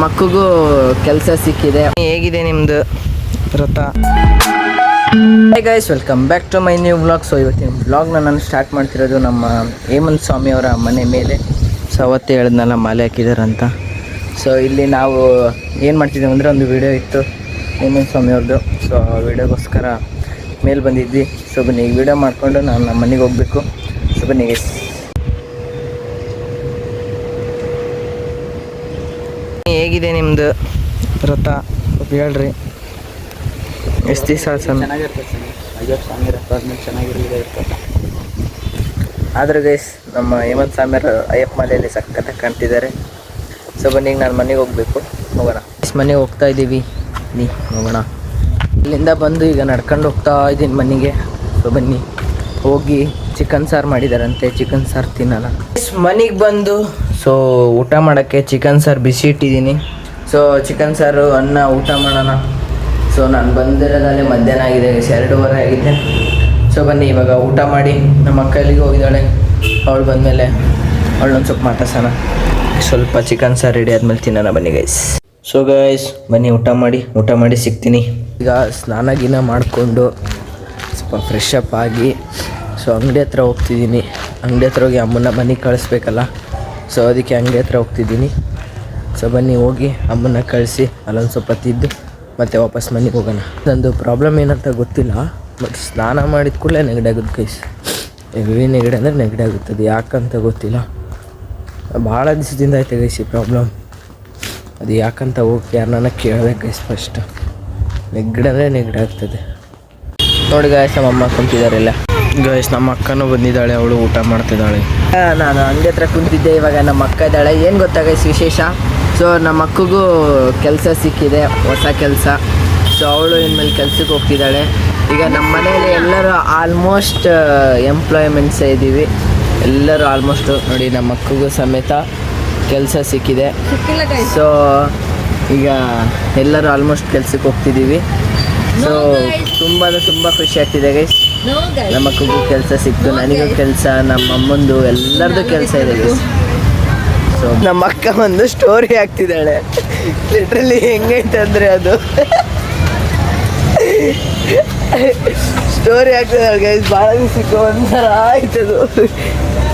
ಅಕ್ಕಗೂ ಕೆಲಸ ಸಿಕ್ಕಿದೆ. ಹೇಗಿದೆ ನಿಮ್ಮದು ವ್ರತ? Hey guys, welcome back to my new vlog. So ಇವತ್ತಿನ ವ್ಲಾಗ್ನ ನಾನು ಸ್ಟಾರ್ಟ್ ಮಾಡ್ತಿರೋದು ನಮ್ಮ ಹೇಮಂತ್ ಸ್ವಾಮಿ ಅವರ ಮನೆ ಮೇಲೆ. ಸೊ ಅವತ್ತೇ ಹೇಳಿದ್ನಲ್ಲ ಮಾಲೆ ಹಾಕಿದಾರಂತ. ಸೊ ಇಲ್ಲಿ ನಾವು ಏನು ಮಾಡ್ತಿದ್ದೀವಿ ಅಂದರೆ ಒಂದು ವಿಡಿಯೋ ಇತ್ತು ಹೇಮಂತ್ ಸ್ವಾಮಿ ಅವ್ರದ್ದು. ಸೊ ಆ ವಿಡಿಯೋಗೋಸ್ಕರ ಮೇಲೆ ಬಂದಿದ್ವಿ. ಸೊ ಬನ್ನಿ, ಈಗ ವಿಡಿಯೋ ಮಾಡಿಕೊಂಡು ನಾನು ನಮ್ಮ ಮನೆಗೆ ಹೋಗಬೇಕು. ಸೊ ಬನ್ನಿ ಗೈಸ್. ಹೇಗಿದೆ ನಿಮ್ಮದು ವ್ರತ ಸ್ವಲ್ಪ ಹೇಳ್ರಿ. ಎಷ್ಟು ದಿವಸ ಆದರೂ ಗೈಸ್ ನಮ್ಮ ಹೇಮಂತ್ ಸ್ವಾಮಿಯವರು ಅಯ್ಯಪ್ಪ ಮಾಲೆಯಲ್ಲಿ ಸಖತ್ತಾಗಿ ಕಾಣ್ತಿದ್ದಾರೆ. ಸೊ ಬನ್ನಿ, ಈಗ ನಾನು ಮನೆಗೆ ಹೋಗಬೇಕು. ಹೋಗೋಣ. ಮನೆಗೆ ಹೋಗ್ತಾ ಇದ್ದೀವಿ, ನೀ ಹೋಗೋಣ. ಇಲ್ಲಿಂದ ಬಂದು ಈಗ ನಡ್ಕೊಂಡು ಹೋಗ್ತಾ ಇದ್ದೀನಿ ಮನೆಗೆ. ಸೊ ಬನ್ನಿ, ಹೋಗಿ ಚಿಕನ್ ಸಾರು ಮಾಡಿದಾರಂತೆ, ಚಿಕನ್ ಸಾರು ತಿನ್ನೋಣ. ಮನೆಗೆ ಬಂದು ಸೊ ಊಟ ಮಾಡೋಕ್ಕೆ ಚಿಕನ್ ಸಾರು ಬಿಸಿ ಇಟ್ಟಿದ್ದೀನಿ. ಸೊ ಚಿಕನ್ ಸಾರು ಅನ್ನ ಊಟ ಮಾಡೋಣ. ಸೊ ನಾನು ಬಂದಿರೋದಲ್ಲೇ ಮಧ್ಯಾಹ್ನ ಆಗಿದೆ, 2:30 ಆಗಿದೆ. ಸೊ ಬನ್ನಿ ಇವಾಗ ಊಟ ಮಾಡಿ. ನಮ್ಮ ಅಕ್ಕ ಎಲ್ಲಿಗೆ ಹೋಗಿದ್ದಾಳೆ, ಅವಳು ಬಂದಮೇಲೆ ಅವಳನ್ನೊಂದು ಸ್ವಲ್ಪ ಮಾತಾಡ್ಸೋಣ. ಸ್ವಲ್ಪ ಚಿಕನ್ ಸಾರು ರೆಡಿ ಆದಮೇಲೆ ತಿನ್ನೋಣ ಬನ್ನಿ ಗೈಸ್. ಸೊ ಗೈಸ್ ಬನ್ನಿ, ಊಟ ಮಾಡಿ ಸಿಗ್ತೀನಿ. ಈಗ ಸ್ನಾನ ಗಿನ ಮಾಡಿಕೊಂಡು ಸ್ವಲ್ಪ ಫ್ರೆಶ್ ಅಪ್ ಆಗಿ ಸೊ ಅಂಗಡಿ ಹತ್ರ ಹೋಗ್ತಿದ್ದೀನಿ. ಅಂಗಡಿ ಹತ್ರ ಹೋಗಿ ಅಮ್ಮನ ಮನೆಗೆ ಕಳಿಸ್ಬೇಕಲ್ಲ. ಸೊ ಅದಕ್ಕೆ ಅಂಗಡಿ ಹತ್ರ ಹೋಗ್ತಿದ್ದೀನಿ. ಸೊ ಬನ್ನಿ, ಹೋಗಿ ಅಮ್ಮನ ಕಳಿಸಿ ಅಲ್ಲೊಂದು ಸ್ವಲ್ಪ ತಿದ್ದು ಮತ್ತು ವಾಪಸ್ ಮನೆಗೆ ಹೋಗೋಣ. ನಂದು ಪ್ರಾಬ್ಲಮ್ ಏನಂತ ಗೊತ್ತಿಲ್ಲ, ಬಟ್ ಸ್ನಾನ ಮಾಡಿದ ಕೂಡಲೇ ನೆಗಡಿ ಆಗುತ್ತೆ ಗೈಸ್. ಹೆವಿ ನೆಗಡಿ ಅಂದರೆ ನೆಗಡಿ ಆಗುತ್ತದೆ, ಯಾಕಂತ ಗೊತ್ತಿಲ್ಲ. ಭಾಳ ದಿವಸದಿಂದ ಐತೆ ಗೈಸ್ ಈ ಪ್ರಾಬ್ಲಮ್. ಅದು ಯಾಕಂತ ಹೋಗಿ ಯಾರನ್ನ ಕೇಳಬೇಕು ಗೈಸ್ ಫಸ್ಟ್. ನೆಗಡಿ ಅಂದರೆ ನೆಗಡಿ ಆಗ್ತದೆ. ನೋಡಿ ಗಾಯ್ಸ್, ನಮ್ಮ ಅಮ್ಮ ಕುಂತಿದ್ದಾರೆಲ್ಲ. ಗೈಸ್ ನಮ್ಮ ಅಕ್ಕನೂ ಬಂದಿದ್ದಾಳೆ, ಅವಳು ಊಟ ಮಾಡ್ತಿದ್ದಾಳೆ. ನಾನು ಅಂಗಡಿ ಹತ್ರ ಕುಂತಿದ್ದೆ, ಇವಾಗ ನಮ್ಮ ಅಕ್ಕ ಇದ್ದಾಳೆ. ಏನು ಗೊತ್ತಾ ಗೈಸ್ ವಿಶೇಷ? ಸೊ ನಮ್ಮ ಅಕ್ಕಗೂ ಕೆಲಸ ಸಿಕ್ಕಿದೆ, ಹೊಸ ಕೆಲಸ. ಸೊ ಅವಳು ಇನ್ಮೇಲೆ ಕೆಲ್ಸಕ್ಕೆ ಹೋಗ್ತಿದ್ದಾಳೆ. ಈಗ ನಮ್ಮ ಮನೆಯಲ್ಲಿ ಎಲ್ಲರೂ ಆಲ್ಮೋಸ್ಟ್ ಎಂಪ್ಲಾಯ್ಮೆಂಟ್ಸೇ ಇದ್ದೀವಿ. ಎಲ್ಲರೂ ಆಲ್ಮೋಸ್ಟ್ ನೋಡಿ, ನಮ್ಮ ಅಕ್ಕಗೂ ಸಮೇತ ಕೆಲಸ ಸಿಕ್ಕಿದೆ. ಸೊ ಈಗ ಎಲ್ಲರೂ ಆಲ್ಮೋಸ್ಟ್ ಕೆಲ್ಸಕ್ಕೆ ಹೋಗ್ತಿದ್ದೀವಿ. ಸೊ ತುಂಬ ಖುಷಿ ಆಗ್ತಿದೆ ಗೈಸ್. ನಮ್ಮ ಅಕ್ಕಗೂ ಕೆಲಸ ಸಿಕ್ತು, ನನಗೂ ಕೆಲಸ, ನಮ್ಮ ಅಮ್ಮಂದು ಎಲ್ಲರದ್ದು ಕೆಲಸ ಇದೆ ಗೈಸ್. ಸೊ ನಮ್ಮ ಅಕ್ಕ ಒಂದು ಸ್ಟೋರಿ ಆಗ್ತಿದ್ದಾಳೆ. ಲಿಟ್ರಲಿ ಹೆಂಗೈತೆ ಅಂದರೆ ಅದು ಸ್ಟೋರಿ ಆಗ್ತಿದ್ದಾಳೆ ಗೈಸ್. ಭಾಳ ದಿವಸಕ್ಕೆ ಒಂಥರ ಆಯ್ತದು.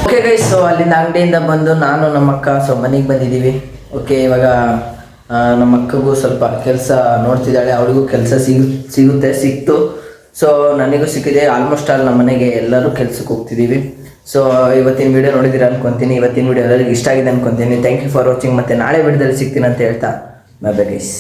ಓಕೆ ಗೈಸ್, ಸೊ ಅಲ್ಲಿಂದ ಅಂಗಡಿಯಿಂದ ಬಂದು ನಾನು ನಮ್ಮ ಅಕ್ಕ ಸೊ ಮನೆಗೆ ಬಂದಿದ್ದೀವಿ. ಓಕೆ, ಇವಾಗ ನಮ್ಮ ಅಕ್ಕಗೂ ಸ್ವಲ್ಪ ಕೆಲಸ ನೋಡ್ತಿದ್ದಾಳೆ. ಅವಳಿಗೂ ಕೆಲಸ ಸಿಕ್ತು. ಸೊ ನನಗೂ ಸಿಕ್ಕಿದೆ. ಆಲ್ಮೋಸ್ಟ್ ಆಲ್ ನಮ್ಮ ಮನೆಗೆ ಎಲ್ಲರೂ ಕೆಲ್ಸಕ್ಕೆ ಹೋಗ್ತಿದ್ದೀವಿ. ಸೊ ಇವತ್ತಿನ ವಿಡಿಯೋ ನೋಡಿದ್ದೀರಾ ಅನ್ಕೊತೀನಿ. ಇವತ್ತಿನ ವಿಡಿಯೋ ಎಲ್ಲರಿಗೂ ಇಷ್ಟ ಆಗಿದೆ ಅನ್ಕೊತೀನಿ. Thank you for watching. ಮತ್ತು ನಾಳೆ ವಿಡಿಯೋದಲ್ಲಿ ಸಿಗ್ತೀನಿ ಅಂತ ಹೇಳ್ತಾ ಬೈ ಬೈ ಗೈಸ್.